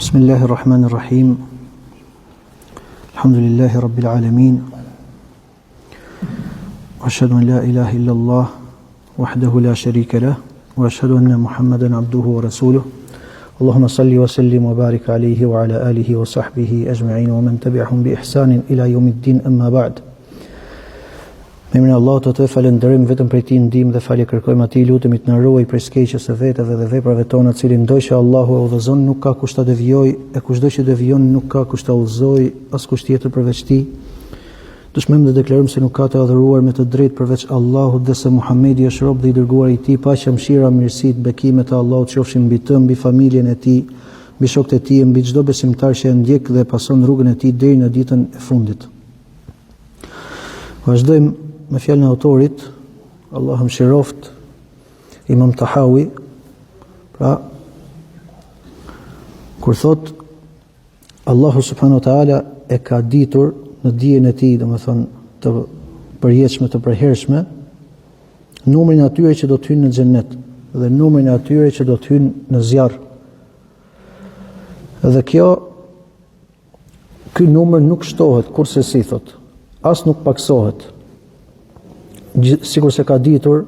Bismillahirrahmanirrahim. Alhamdulillahi rabbil alamin. Wa ashhadu an la ilaha illa Allah wahdahu la sharika lah wa ashhadu anna Muhammadan abduhu wa rasuluh. Allahumma salli wa sallim wa barik alayhi wa ala alihi wa sahbihi ajma'in wa man tabi'ahum bi ihsanin ila yawmiddin, amma ba'd. Me emrin e Allahut të falenderojmë vetëm prej Tij ndihmë dhe falje kërkojmë atij, lutemi të na ruaj prej skeqjes së veteve dhe veprave tona, të cilin ndoshta Allahu e udhëzon, nuk ka kush ta devijojë, e kushdo që devijon nuk ka kush ta udhëzojë, as kush tjetër përveç Tij. Dëshmojmë dhe deklarojmë se nuk ka të adhuruar me të drejtë përveç Allahut dhe se Muhamedi është rob dhe i dërguar i Tij, paqja, mëshira, mirësitë, bekimet e Allahut qofshin mbi të, mbi familjen e Tij, mbi shokët e Tij, mbi çdo besimtar që e ndjek dhe pason rrugën e Tij deri në ditën e fundit. Vazhdojmë me fjalën e autorit, Allahu mëshiroft, Imam Tahawi, pra kur thot Allahu subhanahu wa taala e ka ditur në dijen e Tij, domethënë të përjetshme, të përhershme, numrin e atyre që do të hyjnë në xhennet dhe numrin e atyre që do të hyjnë në zjarr. Dhe ky numër nuk shtohet kurse si thot, as nuk paksohet. Sikur se ka ditur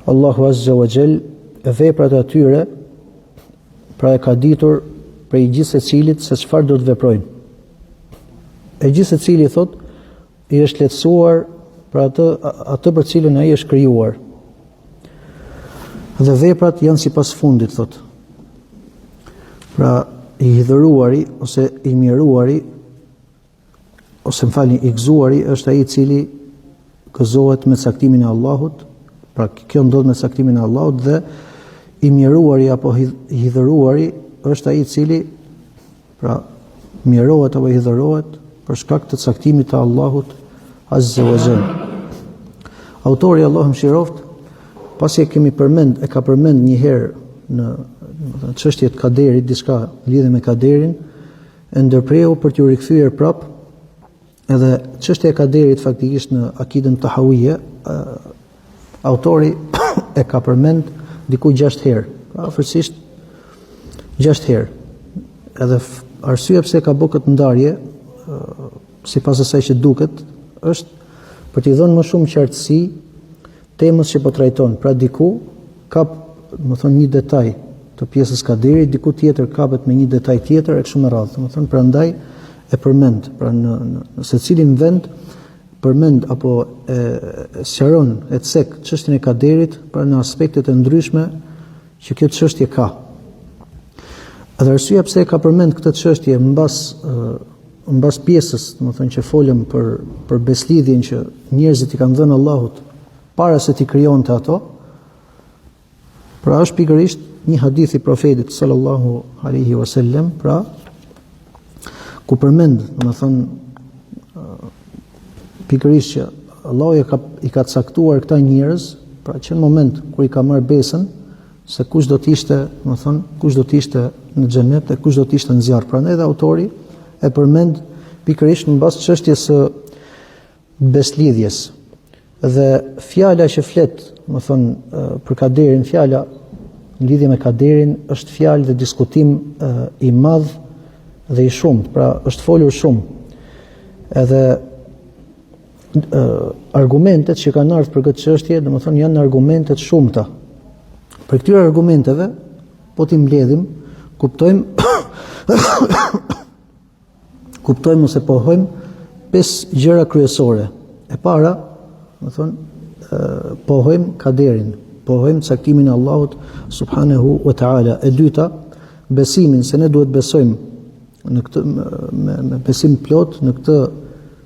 Allahu Azza wa Jall veprat e atyre, pra e ka ditur prej gjithë secilit se çfarë do të veprojnë. E gjithë secili thot i është lehtësuar për atë për cilën ai është krijuar. Dhe veprat janë sipas fundit thot. Pra i hidhëruari ose i miruari ose i gëzuari është ai i cili gëzohet me caktimin e Allahut, pra kjo ndodh me caktimin e Allahut, dhe i miruari apo hidhëruari është ai i cili pra mirohet apo hidhërohet për shkak të caktimit të Allahut Azza wa Jall. Autori Allahu mëshiroft, pasi e ka përmend një herë në çështjet e kaderit, diçka lidhe me kaderin, e ndërpreu për t'u rikthyer prap. Edhe çështja e kaderit faktikisht në akidën tahawije, autori e ka përmend diku 6 herë, pra afërsisht 6 herë. Edhe arsyeja pse ka bërë këtë ndarje, sipas asaj që duket, është për t'i dhënë më shumë qartësi temës që po trajton. Pra diku kap, domethënë, një detaj të pjesës kaderit, diku tjetër kapet me një detaj tjetër e kështu me radhë. Domethënë, prandaj e përmend, pra në secilin vend përmend apo e sqaron e cek çështjen e kaderit, pra në aspektet e ndryshme që kjo çështje ka. Edhe arsyeja pse e ka përmend këtë çështje mbas pjesës, domethënë që folëm për beslidhjen që njerëzit i kanë dhënë Allahut para se t'i krijonte ato, pra është pikërisht një hadith i profetit sallallahu alaihi wasallam, pra ku përmend, domethënë, pikërisht që Allahu i ka caktuar këta njerëz, pra që në moment kur i ka marrë besën, se kush do të ishte, domethënë, kush do të ishte në xhenet e kush do të ishte në zjarr. Prandaj edhe autori e përmend pikërisht mbas çështjes së beslidhjes. Dhe fjala që flet, domethënë, për kaderin, fjala në lidhje me kaderin është fjalë dhe diskutim i madh dhe i shumë, pra është folur shumë. Edhe argumentet që kanë ardhur për këtë çështje, domethënë, janë argumentet shumëta. Për këtyre argumenteve, po t'i mbledhim, kuptojmë ose pohojmë 5 gjëra kryesore. E para, domethënë, pohojmë kaderin, pohojmë caktimin e Allahut subhanahu wa taala. E dyta, besimin se ne duhet besojmë në këtë me besim plot në këtë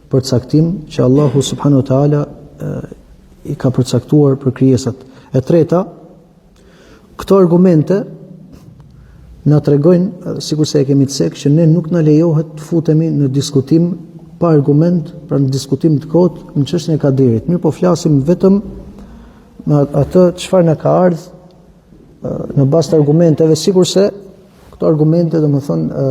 përcaktim që Allahu subhanahu wa taala i ka përcaktuar për krijesat. E treta, këto argumente na tregojnë, sikurse e kemi thënë, që ne nuk na lejohet të futemi në diskutim pa argument, pra në diskutim të kotë në çështjen e kaderit. Mirë, po flasim vetëm me atë çfarë na ka ardhur në bazë të argumenteve, sikurse këto argumente, domethënë,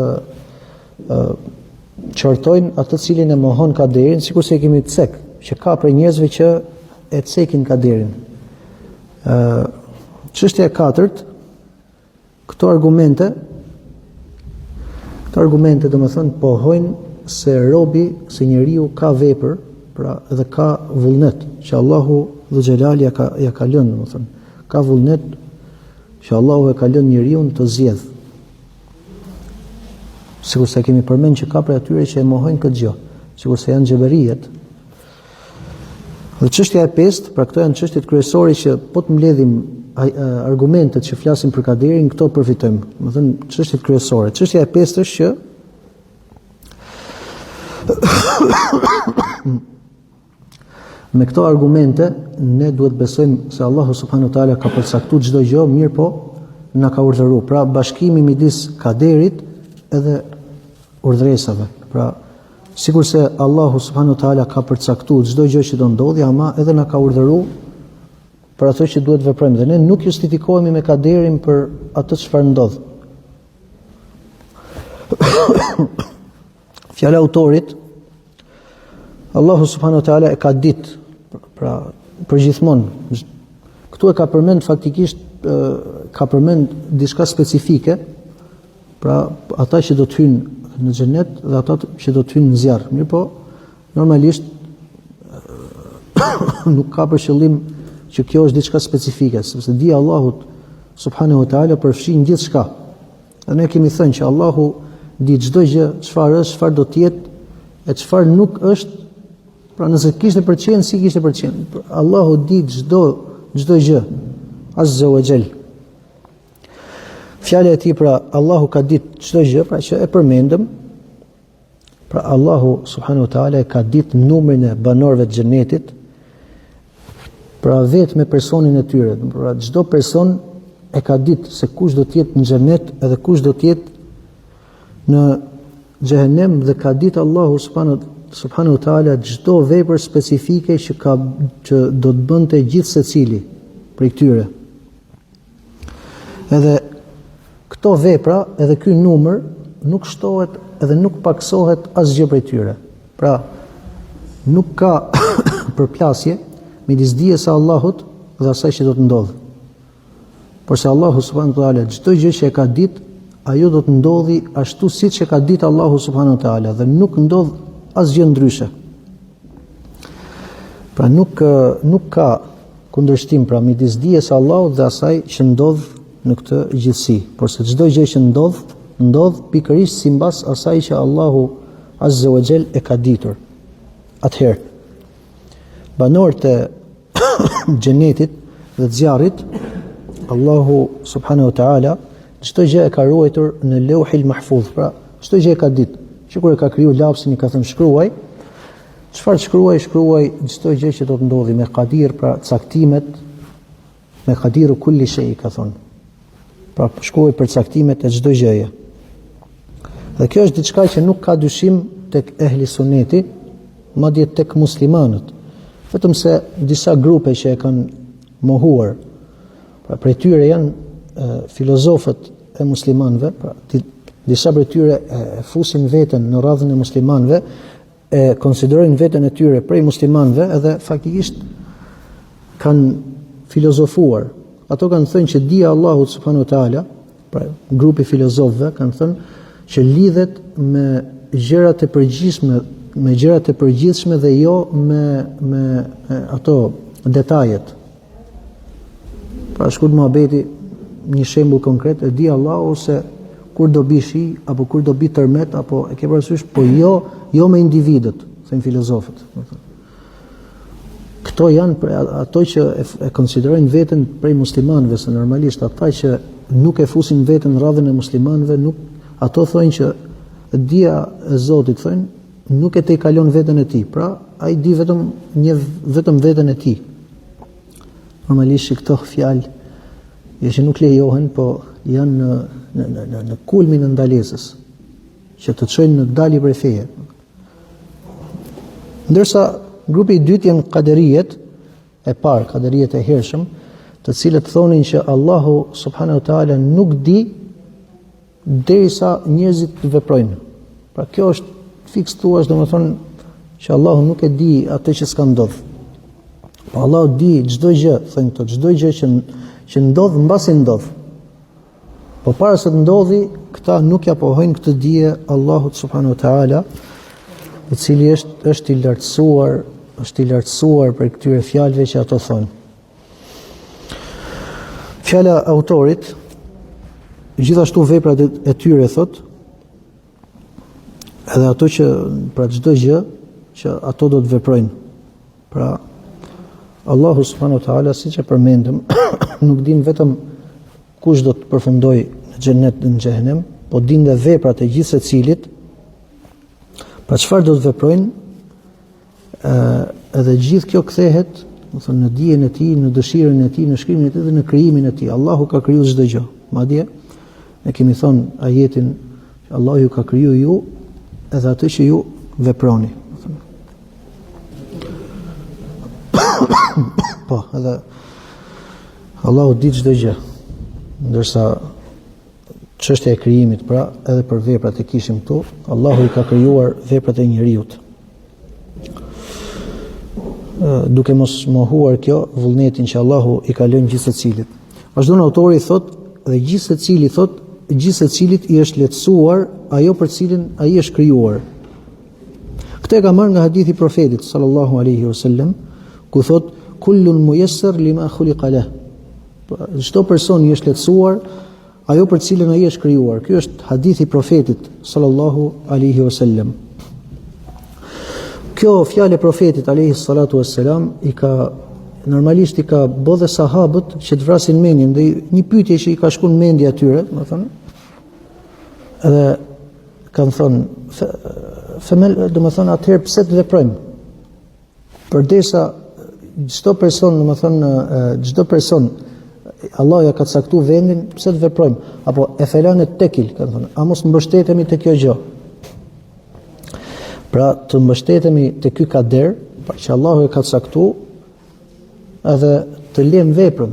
qartojnë atë cilin e mohon kaderin, sikur se e kemi cek, që ka prej njerëzve që e cekin kaderin. Çështja e katërt, këto argumente Këto argumente domethënë pohojnë se robi, se njeriu ka vepër, pra edhe ka vullnet që Allahu dhe Xhelali ja ka lënë, domethënë. Ka vullnet që Allahu e ka lënë njeriu të zgjedh. Sikur se kemi përmend që ka për atyre që e mohojnë këtë gjë, sikur se janë xheberijet. Dhe çështja e pestë, pra këto janë çështjet kryesore që po të mbledhim argumentet që flasin për kaderin, këto përfitojmë. Domethënë çështjet kryesore. Çështja e pestë është që me këto argumente ne duhet besojmë se Allahu subhanahu wa taala ka përcaktuar çdo gjë, mirë po na ka urdhëruar. Pra bashkimi midis kaderit edhe urdhresave. Pra sikur se Allahu subhanahu wa taala ka përcaktuar çdo gjë që do ndodhi, ama edhe na ka urdhëruar për ato që duhet veprojmë. Dhe ne nuk justifikohemi me kaderin për atë çfarë ndodh. Fjala e autorit, Allahu subhanahu wa taala e ka ditë, pra përgjithmonë. Këtu e ka përmend faktikisht ka përmend diçka specifike, pra ata që do të hyjnë në xhenet dhe ata që do të hyjnë në zjarr. Mirë po, normalisht nuk ka për qëllim që kjo është diçka specifike, sepse dia e Allahut subhanahu wa taala përfshin gjithçka. Dhe ne kemi thënë që Allahu di çdo gjë, çfarë është, çfarë do të jetë e çfarë nuk është. Pra nëse kishte për të qenë, si kishte për të qenë. Allahu di çdo gjë. Azza wa Jall. Fjala e tij, pra Allahu ka ditë çdo gjë, pra që e përmendëm. Pra Allahu subhanahu wa taala ka ditë numrin e banorëve të xhenetit. Pra vetë me personin e tyre. Pra çdo person e ka ditë se kush do të jetë në xhenet edhe kush do të jetë në xhehenem, dhe ka ditë Allahu subhanahu wa taala çdo vepër specifike që do të bënte gjithë secili prej këtyre. Edhe këto vepra, edhe ky numër nuk shtohet edhe nuk paksohet asgjë prej tyre. Pra nuk ka përplasje midis dijes së Allahut dhe asaj që do të ndodhë. Por se Allahu subhanahu wa taala çdo gjë që e ka ditë, ajo do të ndodhi ashtu siç e ka ditë Allahu subhanahu wa taala, dhe nuk ndodh asgjë ndryshe. Pra nuk ka kundërshtim pra midis dijes së Allahut dhe asaj që ndodh në këtë gjithësi, por se çdo gjë që ndodh pikërisht sipas asaj që Allahu azza wa Jall e ka ditur. Atëherë, banorët e xhenetit dhe të zjarrit, Allahu subhanahu wa taala çdo gjë e ka ruajtur në Lauhil Mahfuz. Pra çdo gjë e ka ditë. Që kur e ka kriju lapsin, i ka thënë shkruaj. Çfarë shkruaj? Shkruaj çdo gjë që do të ndodhi me qadir, pra caktimet, me qadiru kulli shay, ka thënë. Pra shkruaj për caktimet e çdo gjëje. Dhe kjo është diçka që nuk ka dyshim tek ehli sunneti, madje tek muslimanët. Vetëm se disa grupe që e kanë mohuar, pra prej tyre janë filozofët e muslimanëve, pra disa prej tyre e fusin veten në radhën e muslimanëve, e konsiderojnë veten e tyre prej muslimanëve, edhe faktikisht kanë filozofuar. Ato kanë thënë që dia Allahut subhanahu wa taala, pra grupi filozofëve kanë thënë që lidhet me gjërat e përgjithshme dhe jo me ato detajet. Pra shkurt muhabeti, një shembull konkret, e di Allahu se kur do bi shi, apo kur do bi tërmet, apo e ke parasysh, po jo me individët, thënë filozofët. Këto janë ato që e konsiderojnë veten prej muslimanëve, se normalisht ata që nuk e fusin veten në radhën e muslimanëve, ato thonë që dia e Zotit, thonë, nuk e tejkalon veten e tij. Pra ai di vetëm veten e tij. Normalisht këto fjalë që nuk lejohen, po janë në kulmin e ndalesës, që të çojnë në dalje prej feje. Ndërsa grupi i dytë janë qaderijet e parë, qaderijet e hershëm, të cilët thonin që Allahu subhanahu wa taala nuk di derisa njerëzit të veprojnë. Pra kjo është fiks thuaç, domethënë që Allahu nuk e di atë që s'ka ndodhur. Po Allahu di çdo gjë, thënë këto, çdo gjë që ndodh mbasi ndodh. Po para se të ndodhi, këta nuk ja pohojnë këtë dije Allahut subhanahu wa taala, i cili është i lartësuar për këtyre fjalëve që ato thonë. Fjala autorit, gjithashtu veprat e tyre thot, edhe ato që pra çdo gjë që ato do të veprojnë. Pra Allahu subhanahu wa taala, siç e përmendëm, nuk din vetëm kush do të përfundojë në xhenet dhe në xhehenem, po din dhe veprat e gjithë secilit. Pra çfarë do të veprojnë, edhe gjithë kjo kthehet, do thonë, në dijen e tij, në dëshirën e tij, në shkrimin e tij dhe në krijimin e tij. Allahu ka krijuar çdo gjë. Madje ne kemi thonë ajetin që Allahu ju ka krijuar ju edhe atë që ju veproni. Po, edhe Allahu di çdo gjë. Ndërsa çështja e krijimit, pra, edhe për veprat e kishim këtu, Allahu i ka krijuar veprat e njerëzit. Duke mos mohuar kjo vullnetin që Allahu i ka lënë gjithë secilit. Vazhdon autori thot, dhe gjithë secili thot, gjithë secilit i është lehtësuar ajo për cilin ai është krijuar. Këtë e ka marrë nga hadithi profetit sallallahu alaihi wasallam, ku thot kullun muyassar lima khuliqa lah. Çdo person i është lehtësuar ajo për cilën ai është krijuar. Ky është hadithi profetit sallallahu alaihi wasallam. Kjo fjalë e profetit alayhi salatu wassalam normalisht i ka bë dhe sahabët që të vrasin mendjen, dhe një pyetje që i ka shkuar në mendje atyre, do thonë, edhe kanë thonë, femel, do të thonë, atëherë pse të veprojmë? Përdesa çdo person Allah ja ka caktuar vendin, pse të veprojmë? Apo e felanet tekil, kanë thonë, a mos mbështetemi te kjo gjë? Pra të mbështetemi te ky kader, pra që Allahu e ka caktuar, edhe të lëm veprën.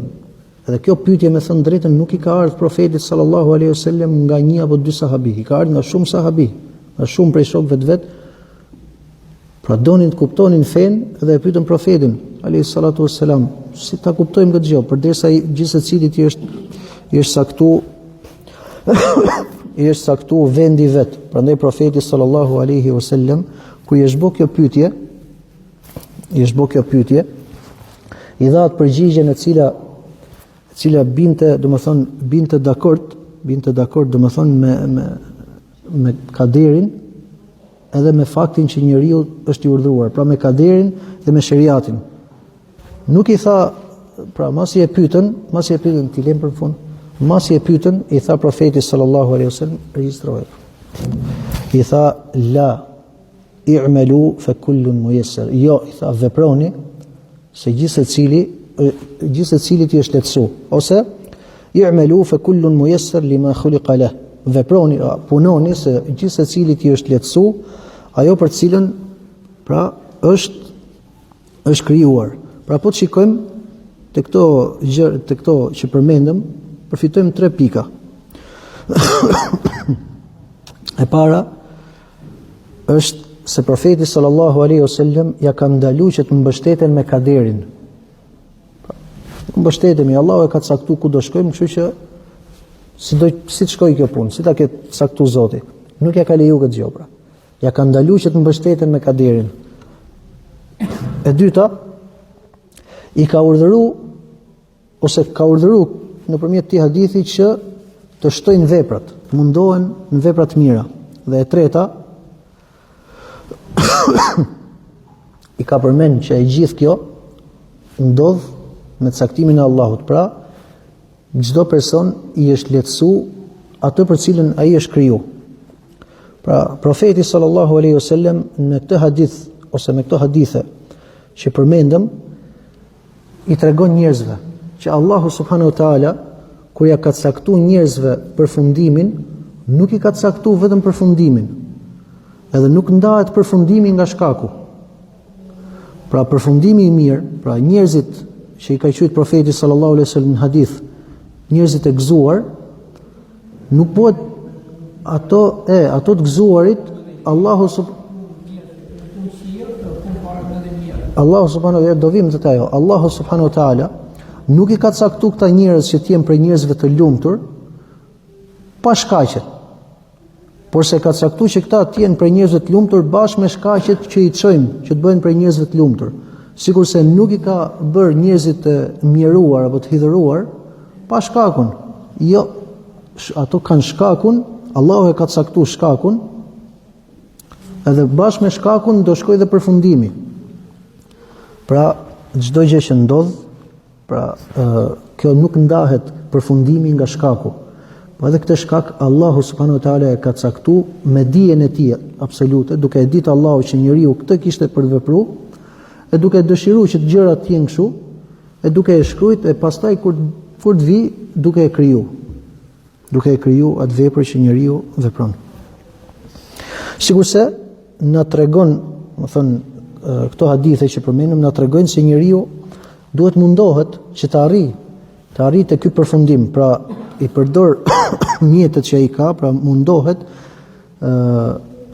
Edhe kjo pyetje, me thënë drejtën, nuk i ka ardhur profetit sallallahu alaihi wasallam nga një apo dy sahabi, i ka ardhur nga shumë sahabi, nga shumë prej shokëve të vet. Pra donin të kuptonin fen dhe e pyetën profetin alayhi salatu wassalam, si ta kuptojmë këtë gjë, përderisa gjithë secilit i është saktuar vendi vet. Prandaj profeti sallallahu alaihi wasallam, kur i është bë kjo pyetje, i dha atë përgjigjen e cila binte, domethënë, binte dakord, domethënë me kaderin, edhe me faktin që njeriu është i urdhëruar, pra me kaderin dhe me shariatin. Nuk i tha, pra masi e pyetën, ti lëm për fund. Masi e pyetën, i tha profeti sallallahu alaihi wasallam, regjistrohet. I tha la i'malu fa kullun muyassar. Jo, i tha veproni, se gjithë secilit i është lehtësuar. Ose i'malu fa kullun muyassar lima khuliqa lah. Veproni, punoni, se gjithë secilit i është lehtësuar ajo për cilën, pra, është krijuar. Pra po të shikojmë te këto që përmendëm, përfitojmë 3 pika. E para është se profeti sallallahu alaihi wasallam ja ka ndaluar që të mbështeten me kaderin. Mbështetemi, Allahu e ka caktuar ku do shkojmë, kështu që si të shkojë kjo punë, si ta ketë caktuar Zoti. Nuk ja ka lejuar këtë gjë, pra. Ja ka ndaluar që të mbështeten me kaderin. E dyta, i ka urdhëruar nëpërmjet këtij hadithi që të shtojnë veprat, të mundohen në vepra të mira. Dhe e treta, i ka përmend që e gjithë kjo ndodh me caktimin e Allahut. Pra, çdo person i është lehtësuar atë për cilën ai është krijuar. Pra, profeti sallallahu alaihi wasallam në këtë hadith ose me këto hadithe që përmendëm, i tregon njerëzve që Allahu subhanahu wa taala, kur ja ka caktuar njerëzve përfundimin, nuk i ka caktuar vetëm përfundimin, edhe nuk ndahet përfundimi nga shkaku. Pra përfundimi i mirë, pra njerëzit që i ka thënë profeti sallallahu alaihi wasallam në hadith, njerëzit e gëzuar, nuk bëhet ato të gëzuarit, Allahu subhanahu wa taala, do vim të ajo. Allahu subhanahu wa taala nuk i ka caktuar këta njerëz që të jenë për njerëzve të lumtur, pa shkaqe. Por se ka caktuar që këta të jenë prej njerëzve të lumtur bashkë me shkaqet që i çojnë, që të bëhen prej njerëzve të lumtur. Sikurse nuk i ka bërë njerëzit të mjeruar apo të hidhëruar pa shkakun. Jo, ato kanë shkakun, Allahu e ka caktuar shkakun, edhe bashkë me shkakun do shkojë dhe përfundimi. Pra, çdo gjë që ndodh, pra kjo nuk ndahet përfundimi nga shkaku. Po edhe këtë shkak Allahu subhanahu wa taala e ka caktuar me dijen e tij absolute, duke e ditë Allahu që njeriu këtë kishte për të vepruar, e duke dëshiruar që të gjërat të jenë kështu, e duke e shkruajtur e pastaj kur të vi duke e kriju. Duke e kriju atë vepër që njeriu vepron. Sigurisht na tregon, më thon, këto hadithe që përmendëm na tregojnë se njeriu duhet mundohet që të arrijë te ky përfundim, pra i përdor mjetet që ai ka, pra mundohet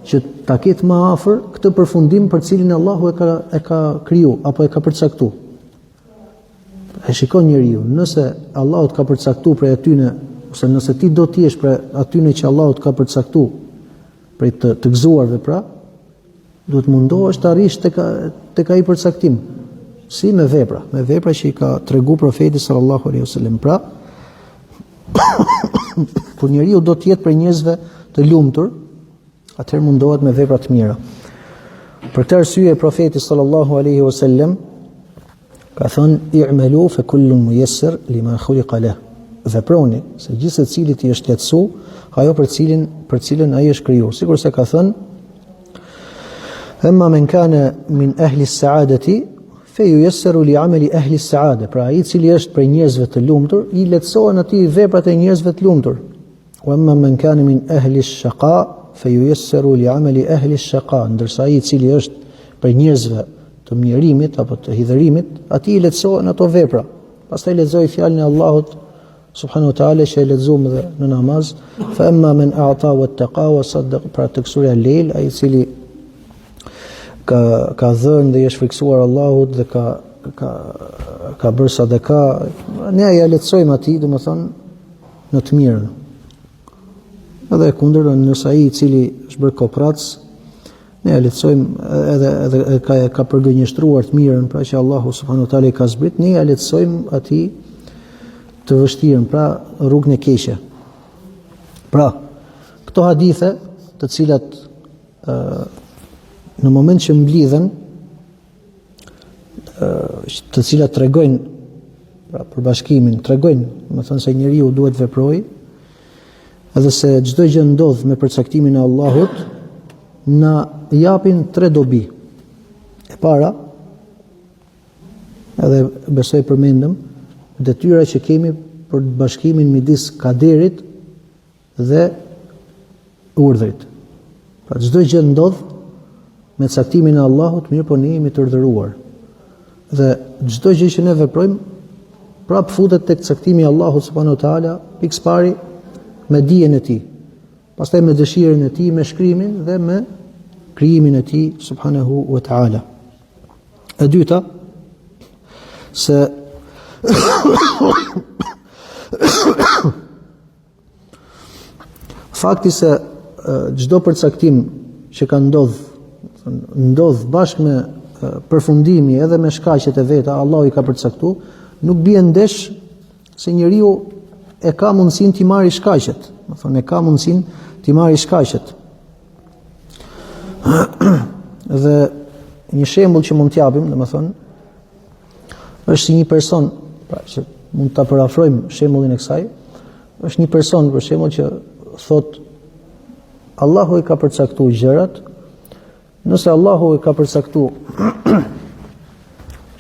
që ta ketë më afër këtë përfundim për cilin Allahu e ka kriju apo e ka përcaktuar. E shikon njeriu, nëse Allahu të ka përcaktuar prej atyne, ose nëse ti do të jesh prej atyne që Allahu të ka përcaktuar prej të gëzuarve, pra duhet mundohesh të arrish tek ai përcaktim. Si me vepra që i ka treguar profeti sallallahu alaihi wasallam. Pra, kur njeriu do të jetë prej njerëzve të lumtur, atëherë mundohet me vepra të mira. Për këtë arsye profeti sallallahu alaihi wasallam ka thënë i'malu fa kullun muyassar lima khuliqa lahu. Veproni, se gjithë secili i është lehtësuar ajo për cilën ai është krijuar. Sikurse ka thënë amma man kana min ahli as-sa'adati fayuyassaru li 'amali ahli as-sa'ada. Pra ai i cili është prej njerëzve të lumtur, i lehtësohen atij veprat e njerëzve të lumtur. Wa amma man kana min ahli ash-shaqa fayuyassaru li 'amali ahli ash-shaqa. Ndërsa ai i cili është prej njerëzve të mjerimit apo të hidhërimit, atij i lehtësohen ato vepra. Pastaj lexoj fjalën e Allahut subhanahu wa taala që e lexuam edhe në namaz, fa amma man a'ta wattaqa wa saddaqa. Pra tek surja Lejl, ai i cili ka dhënë dhe i është friksuar Allahut dhe ka bërë sadaka, ne ja lehtësojmë atij, domethënë në të mirën. Edhe e kundërta, nëse ai i cili është bërë koprac, ne ja lehtësojmë edhe ka përgënjeshtruar të mirën, pra që Allahu subhanahu wa taala i ka zbrit, ne ja lehtësojmë atij të vështirën, pra rrugën e keqe. Pra, këto hadithe, të cilat në moment që mblidhen, të cilat tregojnë pra për bashkimin, tregojnë, më thënë se njeriu duhet veprojë, edhe se çdo gjë ndodh me përcaktimin e Allahut, na japin 3 dobi. E para, edhe besoj përmendëm, detyra që kemi për bashkimin midis kaderit dhe urdhrit. Pra çdo gjë ndodh me caktimin e Allahut, mirë po ne jemi të urdhëruar. Dhe çdo gjë që ne veprojmë, prap futet tek caktimi i Allahut subhanahu wa taala, pikë pari me dijen e tij. Pastaj me dëshirën e tij, me shkrimin dhe me krijimin e tij subhanahu wa taala. E dyta, se fakti se çdo përcaktim që ka ndodh bashkë me përfundimi edhe me shkaqet e veta, Allahu i ka përcaktuar, nuk bie ndesh se njeriu e ka mundësinë t'i marrë shkaqet. Do thonë e ka mundësinë t'i marrë shkaqet. Dhe një shembull që mund t'japim, domethënë, është si një person, pra që mund ta parafrojmë shembullin e kësaj, është një person për shembull që thot Allahu i ka përcaktuar gjërat. Nëse Allahu i ka përcaktuar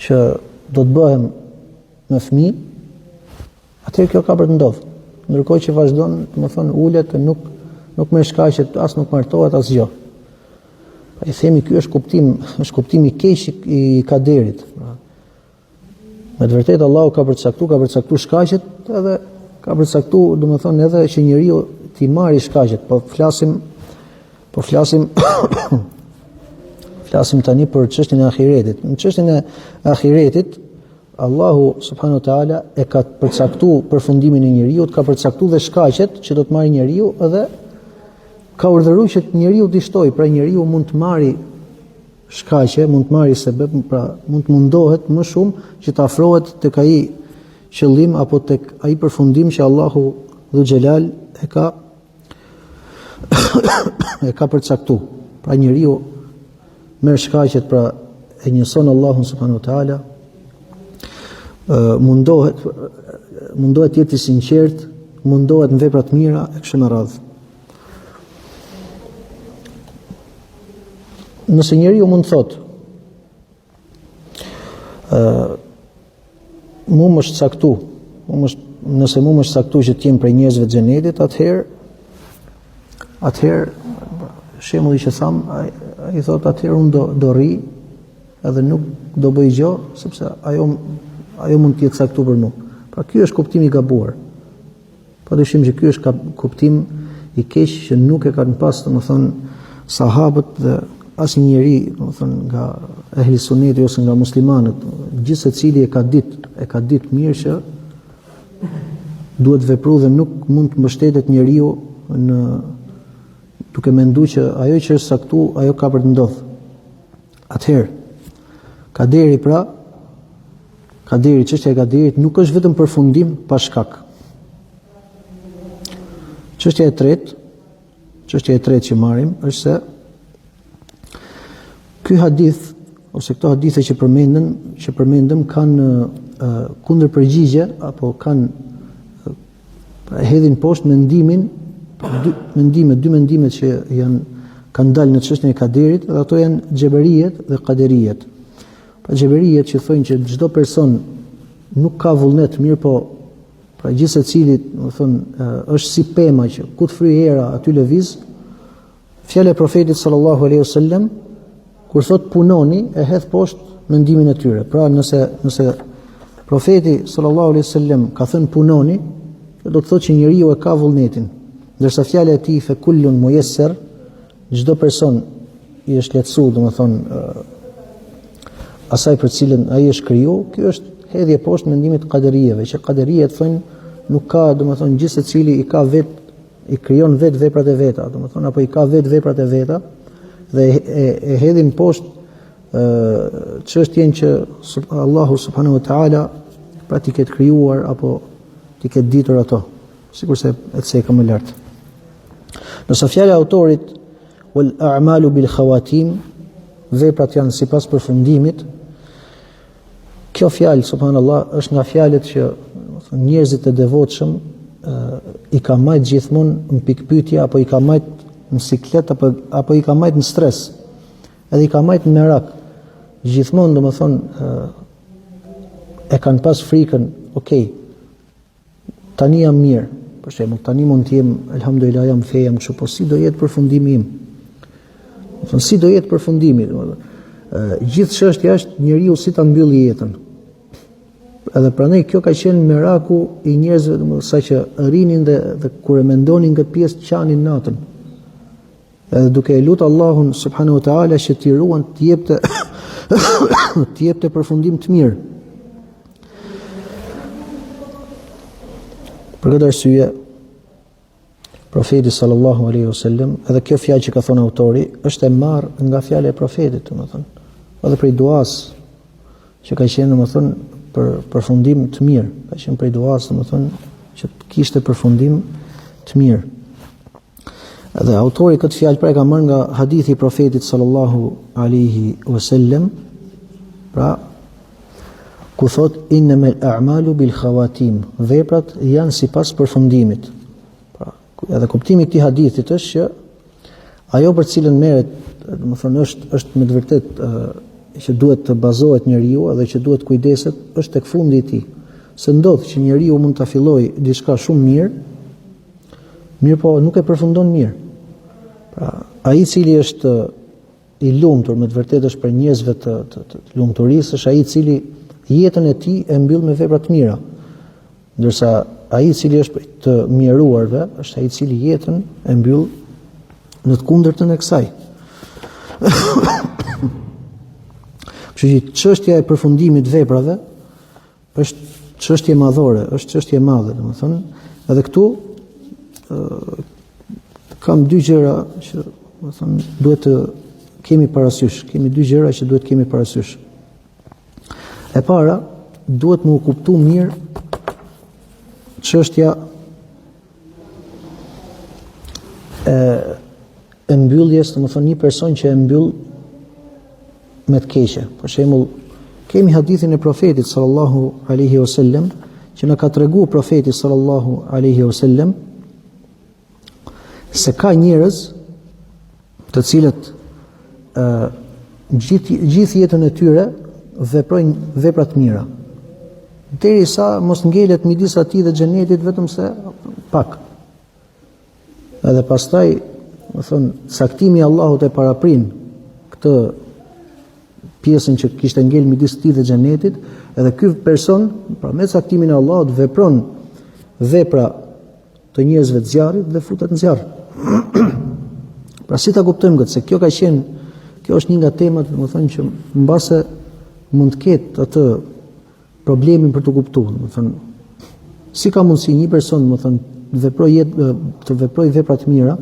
që do të bëhem me fëmijë, atëherë kjo ka për të ndodhur. Ndërkohë që vazhdon, domethënë ulet, nuk më shkaqet, as nuk martohet asgjë. Pa i themi ky është kuptimi i keq i kaderit. Me të vërtetë Allahu ka përcaktuar shkaqet, edhe ka përcaktuar, domethënë edhe që njeriu t'i marrë shkaqet. Po flasim flasim tani për çështjen e ahiretit. Në çështjen e ahiretit, Allahu subhanahu wa taala e ka përcaktuar përfundimin e njeriu, ka përcaktuar dhe shkaqet që do të marrë njeriu dhe ka urdhëruar që njeriu të shtojë, pra njeriu mund të marrë shkaqe, mund të marrë sebeb, pra mund të mundohet më shumë që të afrohet tek ai qëllim apo tek ai përfundim që Allahu Dhu Xhelal e ka përcaktuar. Pra njeriu merr shkaqet, pra e njëson Allahun subhanahu wa taala, mundohet të jetë i sinqert, mundohet në vepra të mira e kështu me radhë. Nëse njeriu mund të thotë, nëse mu më është caktuar që të jem prej njerëzve të xhenetit, atëherë shembulli që tham, ai thotë atëherë unë do rri edhe nuk do bëj gjë, sepse ajo mund të jetë caktuar për mua. Pra ky është kuptimi i gabuar. Padyshim që ky është kuptim i keq që nuk e kanë pas, domethënë, sahabët dhe asnjë njeri, domethënë, nga ehli sunneti ose nga muslimanët, gjithë secili e ka ditë mirë që duhet vepruar dhe nuk mund të mbështetet njeriu duke menduar që ajo që është caktuar, ajo ka për të ndodhur. Atëherë, çështja e kaderit nuk është vetëm përfundim pa shkak. Çështja e tretë që marrim është se ky hadith ose këto hadithe që përmendëm kanë kundërpërgjigje apo kanë hedhin poshtë dy mendimet që kanë dalë në çështjen e kaderit, dhe ato janë xheberijet dhe qaderijet. Pa xheberijet që thonë që çdo person nuk ka vullnet, mirë po pra gjithë secili, domethënë, është si pema që ku të fryj era aty lëviz. Fjala e profetit sallallahu alaihi wasallam kur thot punoni e hedh poshtë mendimin e tyre. Pra nëse profeti sallallahu alaihi wasallam ka thënë punoni, do të thotë që njeriu e ka vullnetin. Ndërsa fjala e tij fe kullun muyassar, çdo person i është lehtësuar, domethënë, asaj për cilën ai është krijuar, ky është hedhje poshtë mendimit qaderijeve, që qaderijet thonë nuk ka, domethënë, gjithë secili i krijon vetë veprat e veta, domethënë, apo i ka vetë veprat e veta dhe e hedhin poshtë çështjen që Allahu subhanahu wa taala pra t'i ketë krijuar apo t'i ketë ditur ato, sikurse e cekëm më lart. Nëse fjala e autorit wal a'malu bil khawatim, veprat janë sipas përfundimit, kjo fjalë subhanallahu është nga fjalët që njerëzit e devotshëm i ka marrë gjithmonë në pikpyetje, apo i ka marrë në siklet, apo i ka marrë në stres, edhe i ka marrë në merak. Gjithmonë, domethënë, e kanë pas frikën, okay, tani jam mirë, për shembull, tani mund të jem, elhamdulillah, jam fe, jam kështu, po si do jetë përfundimi im? Domethënë, si do jetë përfundimi? Gjithë çështja është njeriu si ta mbylli jetën. Edhe prandaj kjo ka qenë miraku i njerëzve, domethënë, saqë rrinin dhe kur e mendonin këtë pjesë qanin natën. Edhe duke e lutur Allahun subhanahu wa taala që t'i ruan të jepte përfundim të mirë. Për këtë arsye, profeti sallallahu alaihi wasallam, edhe kjo fjalë që ka thënë autori, është e marrë nga fjala e profetit, domethënë, edhe prej duas që ka qenë, domethënë, për përfundim të mirë, ka qenë prej duas, domethënë, që kishte përfundim të mirë. Dhe autori këtë fjalë pra e ka marrë nga hadithi i profetit sallallahu alaihi wasallam, pra ku thot innamal a'malu bil khawatim, veprat janë sipas përfundimit. Pra, edhe kuptimi i këtij hadithit është që ajo për cilën merret, domethënë, është me të vërtetë që duhet të bazohet njeriu edhe që duhet kujdeset, është tek fundi i tij. Se ndodh që njeriu mund ta fillojë diçka shumë mirë po nuk e përfundon mirë. Pra, ai i cili është i lumtur, me të vërtetë është për njerëzve të lumturisë, është ai i cili jetën e tij e mbyll me vepra të mira. Ndërsa ai i cili është të mjeruarve, është ai i cili jetën e mbyll në të kundërtën e kësaj. Kështu që çështja e përfundimit të veprave është çështje madhore, është çështje e madhe, domethënë, edhe këtu kam dy gjëra që domethënë duhet të kemi parasysh, kemi dy gjëra që duhet kemi parasysh. E para, duhet më u kuptu mirë çështja e mbylljes, domethënë një person që e mbyll me të keqe. Për shembull, kemi hadithin e profetit sallallahu alaihi wasallam që na ka treguar profeti sallallahu alaihi wasallam se ka njerëz të cilët gjithë jetën e tyre veprojnë vepra të mira, derisa mos ngelet midis atij dhe xhenetit vetëm se pak. Edhe pastaj, më thonë, saktimi i Allahut e paraprin këtë pjesën që kishte ngel midis tij dhe xhenetit, edhe ky person, pra me saktimin e Allahut, vepron vepra të njerëzve të zjarrit dhe futet në zjarr. Pra si ta kuptojmë këtë, se kjo ka qenë, kjo është një nga temat, domethënë që mbase mund të ketë atë problemin për të kuptuar, domethënë si ka mundësi një person, domethënë, të veproj vepra të mira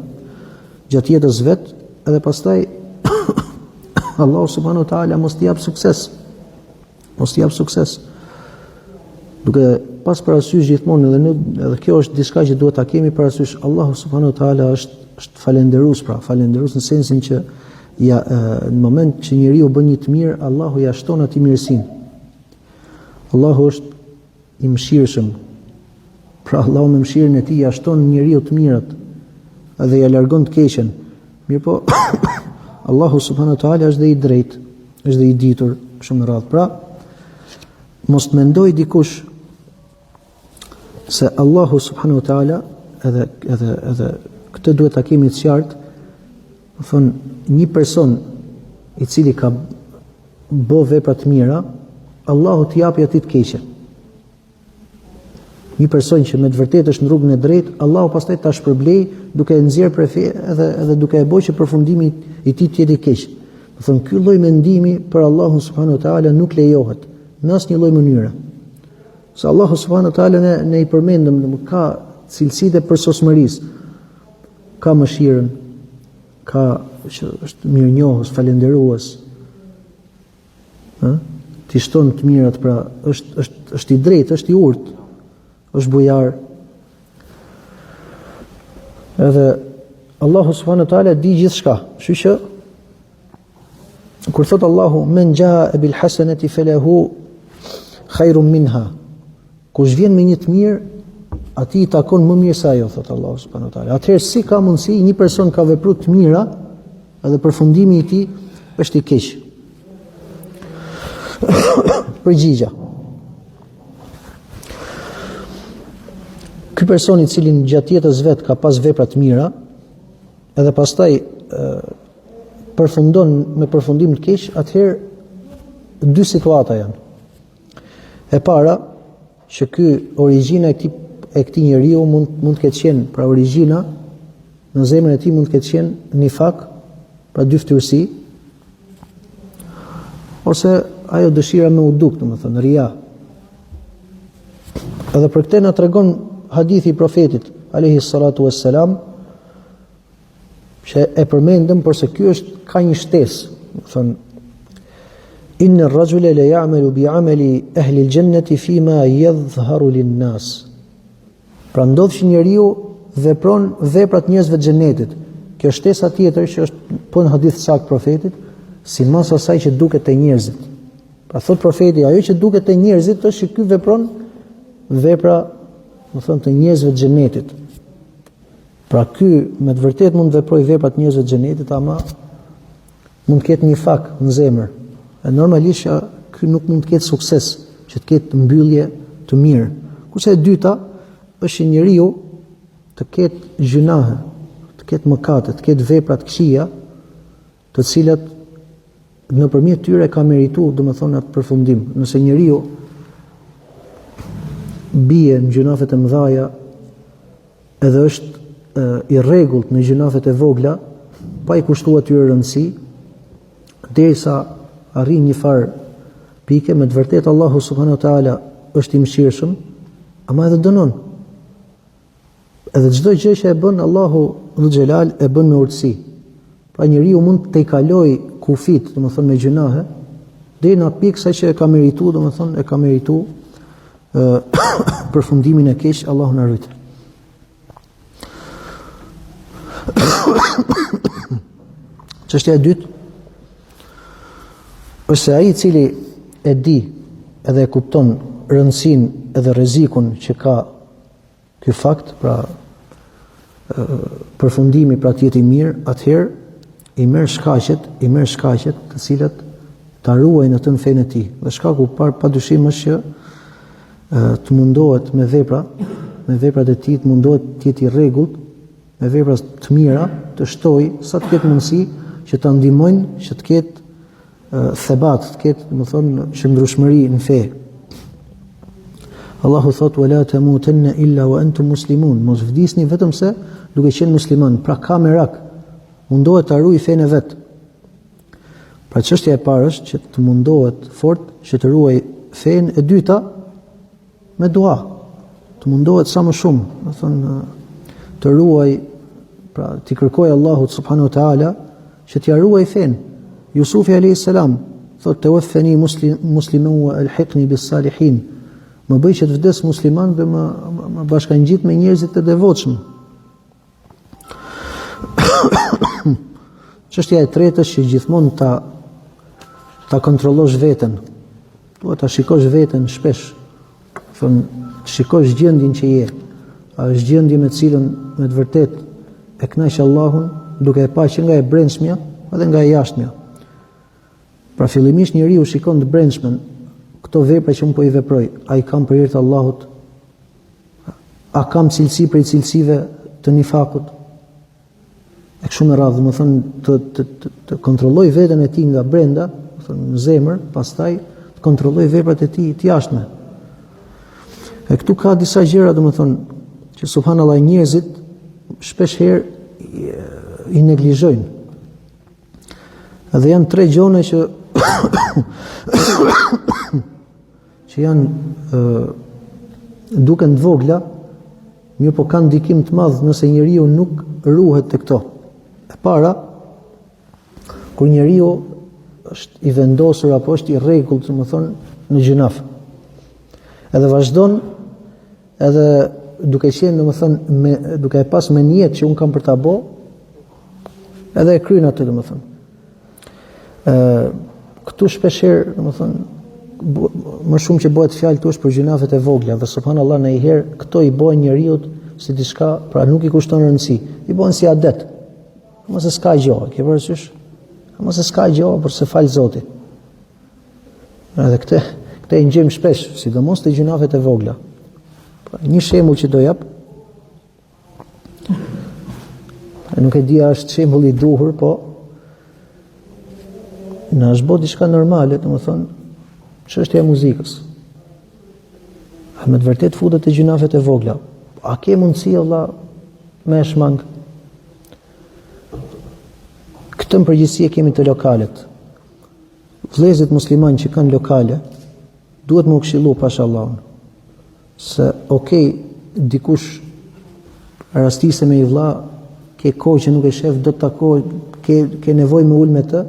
gjatë jetës vet, edhe pastaj Allahu subhanahu wa taala mos t'i jap sukses. Mos t'i jap sukses. Duke pas parasysh gjithmonë edhe kjo është diçka që duhet ta kemi parasysh, Allahu subhanahu wa taala është falënderues, pra falënderues në sensin që në moment që njeriu bën një të mirë, Allahu ja shton atij mirësinë. Allahu është i mëshirshëm. Pra Allahu me mëshirën e tij ja shton njeriu të mirat dhe ja largon të keqen. Mirpo Allahu subhanahu wa taala është dhe i drejtë, është dhe i ditur shumë radh. Pra, mos të mendoj dikush se Allahu subhanahu wa taala edhe këtë duhet ta kemi të qartë, do thonë një person i cili ka bë vepra të mira, Allahu t'i japi atij të keqen. Një person që me të vërtetë është në rrugën e drejtë, Allahu pastaj ta shpërblej duke e nxjerrë prej fe edhe duke e bërë që përfundimi i tij të jetë i keq. Do thonë ky lloj mendimi për Allahun subhanahu wa taala nuk lejohet në asnjë lloj mënyre. Se Allahu subhanahu wa taala ne i përmendëm, ka cilësitë e përsosmërisë, ka mëshirën, ka që është mirënjohës, falënderues. Ti shton të mirat, pra është i drejtë, është i urtë, është bujar. Edhe Allahu subhanahu wa taala di gjithçka. Kështu që kur thot Allahu men jaa bil hasanati falahu khairun minha, kush vjen me një të mirë, atij i takon më mirë se ajo, thot Allahu subhanahu wa taala. Atëherë si ka mundësi një person ka vepruar të mira edhe përfundimi i tij është i keq? Përgjigja. Ky person i cili gjatë jetës vet ka pas vepra të mira, edhe pastaj përfundon me përfundim të keq, atëherë dy situata janë. E para, që ky origjina e këtij njeriu mund të ketë qenë, pra origjina në zemrën e tij mund të ketë qenë nifak, pra dyftyrsi, ose ajo dëshira me u duk, domethënë ria. Edhe për këtë na tregon hadithi i profetit alayhi salatu wassalam, që e përmendëm, por se ky ka një shtesë, thonë inna ar-rajula la ya'malu bi'amali ahli al-jannati fima yadhharu lin-nas. Pra ndodh që njeriu vepron veprat njerëzve të xhenetit. Kjo shtesa tjetër që është po në hadith sakt profetit, simas asaj që duket te njerëzit. Pra thot profeti, ajo që duket te njerëzit është që ky vepron vepra, do thonë, të njerëzve të xhenetit. Pra ky me të vërtetë mund të veprojë veprat të njerëzve të xhenetit, ama mund të ketë një fak në zemër. E normalisht ky nuk mund të ketë sukses, që të ketë mbyllje të mirë. Kurse e dyta është që njeriu të ketë gjunahe, të ketë mëkate, të ketë vepra të këqija, të cilat nëpërmjet tyre ka merituar, domethënë, atë përfundim. Nëse njeriu bie në gjunafet e mëdha edhe është i rregullt në gjunafet e vogla, pa i kushtuar atyre rëndësi, derisa arrin një farë pike, me të vërtetë Allahu subhanahu wa taala është i mëshirshëm, ama edhe dënon. Edhe çdo gjë që e bën Allahu Dhul Xhelal e bën me urtësi. Pra njeriu mund të i kalojë kufit, domethënë me gjunahe, deri në pikë sa që e ka merituar, domethënë e ka merituar përfundimin e keq, Allahu na rujt. Çështja e dytë është se ai i cili e di edhe e kupton rëndësinë edhe rrezikun që ka ky fakt, pra përfundimi pra të jetë i mirë, atëherë i merr shkaqet të cilat ta ruajnë atë në fenë e tij. Dhe shkaku padyshim është që të mundohet me veprat e tij, të mundohet të jetë i rregullt, me vepra të mira, të shtojë sa të ketë mundësi që ta ndihmojnë që të ketë thebat, të ketë, domethënë, shëndrueshmëri në fe. Allahu thot: "Wala tamutunna illa wa antum muslimun." Mos vdisni vetëm se duke qenë musliman, pra ka merak, mundohet ta ruaj fenë vet. Pra çështja e parë është që të mundohet fort që të ruaj fenë, e dyta me dua. Të mundohet sa më shumë, domethënë të ruaj, pra t'i kërkoj Allahut subhanahu wa taala që t'ia ruaj fenë. Jusufi alayhis salam thot: "Tawaffani musliman wa alhiqni bis salihin." Më bëj që të vdes musliman dhe më bashkangjit me njerëzit të devotshëm. Çështja e tretë është që gjithmonë ta kontrollosh veten. Duhet ta shikosh veten shpesh. Të shikosh gjendjen që je. A është gjendje me cilën me të vërtet e kënaq Allahun, duke e parë që nga e brendshmja edhe nga e jashtmja. Pra fillimisht njeriu shikon të brendshmen, këto vepra që unë po i veproj, a i kam për hir të Allahut? A kam cilësi për i cilësive të nifakut? E kështu me radhë, më thënë, të kontrolloj veten e tij nga brenda, më thënë, në zemër, pastaj të kontrolloj veprat e tij të jashtme. E këtu ka disa gjëra, më thënë, që subhanallahu njerëzit shpesh herë i neglizhojnë. Edhe janë tre gjone që janë duken të vogla, mirë po kanë ndikim të madh nëse njeriu nuk ruhet te këto. E para, kur njeriu është i vendosur apo është i rregullt, domethënë, në gjunaf. Edhe vazhdon edhe duke qenë, domethënë, duke e pas me niyet që un kam për ta bë, edhe e kryen atë, domethënë. Këtu shpeshherë, domethënë, më shumë që bëhet fjalë këtu është për gjunafet e vogla, dhe subhanallahu ndonjëherë këto i bëjnë njeriu si diçka, pra nuk i kushton rëndësi, i bëhen si adet. Mos e ska gjë, ke parasysh? Mos e ska gjë, por se fal Zoti. Edhe këtë i ngjejmë shpesh, sidomos te gjunafet e vogla. Një shembull që do jap, nuk e di a është shembull i duhur, po në është bërë diçka normale, domethënë, çështja e muzikës. A me të vërtet futet te gjunafet e vogla? A ke mundësi valla me shmang? Këtë në përgjithësi e kemi të lokalet. Vëllezërit musliman që kanë lokale, duhet më këshillu pashallahun. Se dikush rastise me i vlla, ke kohë që nuk e shef, do të takoj, ke nevojë me ul me të,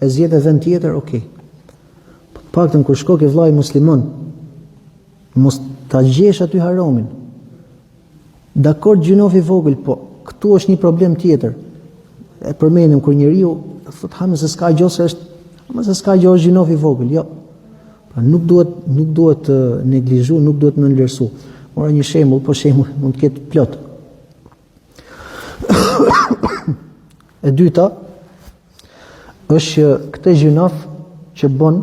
e zgjedh vend tjetër, Po të paktën kur shko ke vllai musliman, mos ta gjesh aty haramin. Dakor gjunofi vogël, po këtu është një problem tjetër. E përmendëm kur njeriu thot ha se s'ka gjë se është, se s'ka gjë është gjunofi vogël, jo. Pra nuk duhet të neglizhu, nuk duhet të nënvlerësu. Mora një shembull, po shembull mund të ketë plot. E dyta është që këtë gjunaf që bën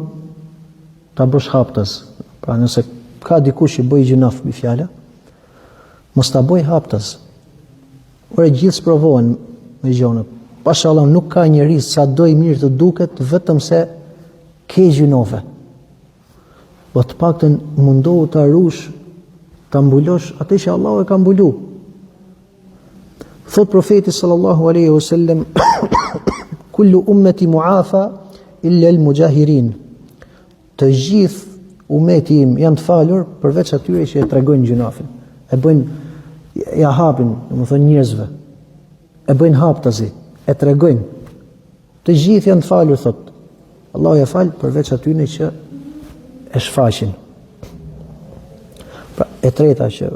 ta bësh haptas. Pra nëse ka dikush që bëj gjunaf me fjala, mos ta bëj haptas. Ora gjithë provohen me gjona. Pashallah nuk ka njerëz sa do i mirë të duket vetëm se ke gjunofe. Po të paktën mundohu ta rush, ta mbulosh atë që Allahu e ka mbulu. Thot profeti sallallahu alaihi wasallam kullu ummati muafa illa al-mujahirin. Të gjithë umeti im janë të falur përveç atyre që e tregojnë gjunafin. E bëjnë, ja hapin, domethënë njerëzve. E bëjnë haptazi, e tregojnë. Të gjithë janë të falur, thot. Allahu ja fal përveç atyre që e shfaqin. Pra, e treta që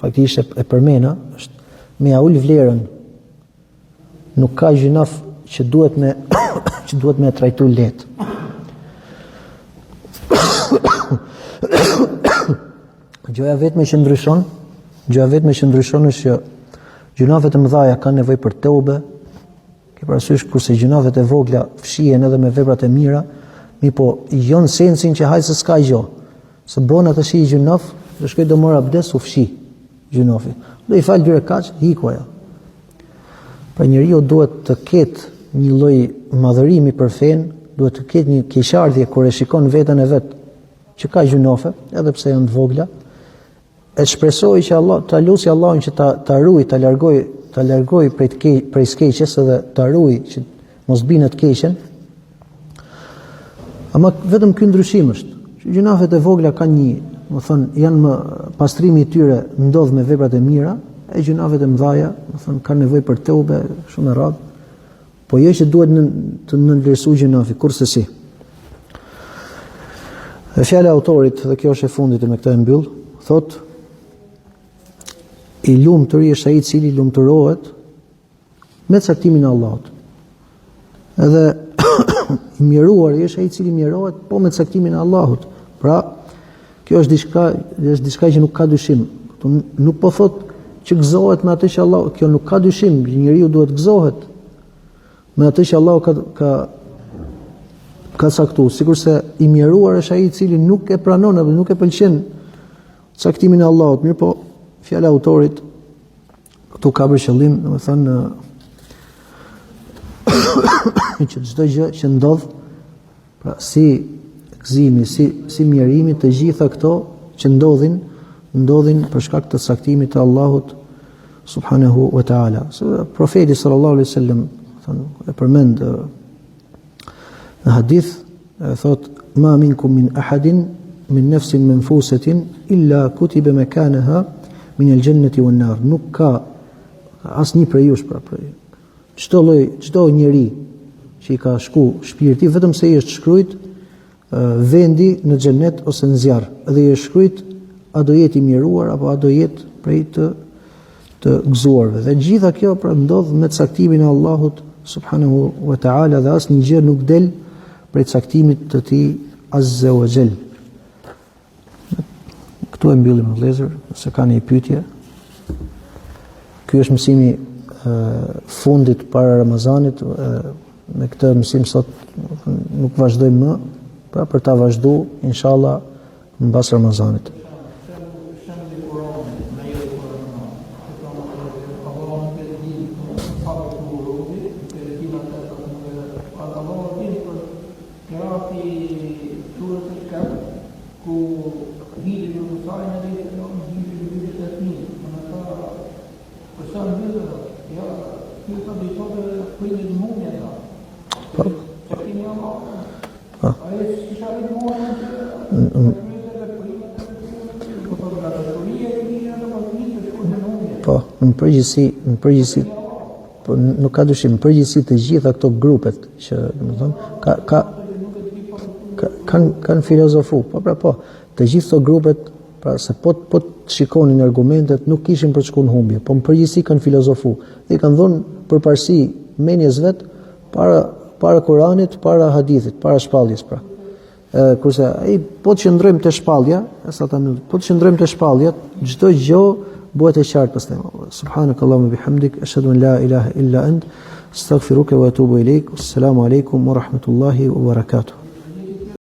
faktikisht e përmena është me ja ul vlerën. Nuk ka gjunaf që duhet me që duhet me trajtu lehtë. Gjëja vetme që ndryshon është që gjunafet e mëdha kanë nevojë për teube, ke parasysh kurse gjunafet e vogla fshihen edhe me veprat e mira, po jo në sensin që hajse s'ka gjë. Se bona të shi gjunaf, do shkoj do mor abdes u fshi gjunafi. Do i fal 2 rekat, hiku ajo. Pra njeriu duhet të ketë një lloj madhërimi për fen, duhet të ketë një keqardhje kur e shikon veten e vet që ka gjunafe, edhe pse janë të vogla, e shpresoj që Allah ta lusi Allahun që ta ruaj, ta largoj prej skeqjes edhe ta ruaj që mos binë të keqen. Ama vetëm ky ndryshim është. Gjunafet e vogla kanë një, do thonë, janë më pastrimi I tyre ndodh me veprat e mira, e gjunafet e mëdha, do thonë, kanë nevojë për teube shumë e rradh. Po jo që duhet të nënvlerësoj gjunafi, kurse si. Dhe fjala e autorit, dhe kjo është e fundit me këtë e mbyll, thotë I lumturi është ai I cili lumturohet me caktimin e Allahut. Edhe I miruari është ai I cili mirohet po me caktimin e Allahut. Pra, kjo është diçka që nuk ka dyshim. Nuk po thot që gëzohet me atë që Allah, kjo nuk ka dyshim, njeriu duhet gëzohet me atë që Allahu ka caktuar, sikurse I miruar është ai I cili nuk e pranon apo nuk e pëlqen caktimin e Allahut. Mirë po, fjala e autorit këtu ka për qëllim, domethënë që çdo gjë që ndodh, pra si gëzimi, si mirimi, të gjitha këto që ndodhin për shkak të caktimit të Allahut subhanahu wa taala. Profeti sallallahu alaihi wasallam e përmend në hadith, thot ma minkum min ahadin min nafsin manfusatin illa kutiba makanaha min al-jannati wan-nar. Nuk ka asnjë prej jush, pra çdo njeri që I ka shku shpirti, vetëm se I është shkruajt vendi në xhenet ose në zjarr, dhe I është shkruajt a do jetë I miruar apo a do jetë prej të gëzuarve. Dhe gjitha kjo pra ndodh me caktimin e Allahut subhanahu wa taala, dhe asnjë gjë nuk del prej caktimit të Tij azza wa jall. Këtu e mbyllim vëllezër, nëse ka një pyetje. Ky është mësimi fundit para Ramazanit. Me këtë mësim sot nuk vazhdojmë më, pra për ta vazhduar inshallah mbas Ramazanit. Po, në përgjithësi, po nuk ka dyshim, në përgjithësi të gjitha këto grupet që, domethënë, kanë filozofu, po, të gjithë këto grupet, pra se po të shikonin argumentet, nuk kishin për të shkuar në humbje, po në përgjithësi kanë filozofu, dhe I kanë dhënë përparësi menjes vet para Kuranit, para hadithit, para shpalljes, pra. Kurse ai po të qëndrojmë te shpallja, po të qëndrojmë te shpallja, çdo gjë bëhet e qartë pastaj. Subhanakallahumma bihamdik, ashhadu an la ilaha illa ant, astaghfiruka wa atubu ilaik. Assalamu alaikum wa rahmatullahi wa barakatuh.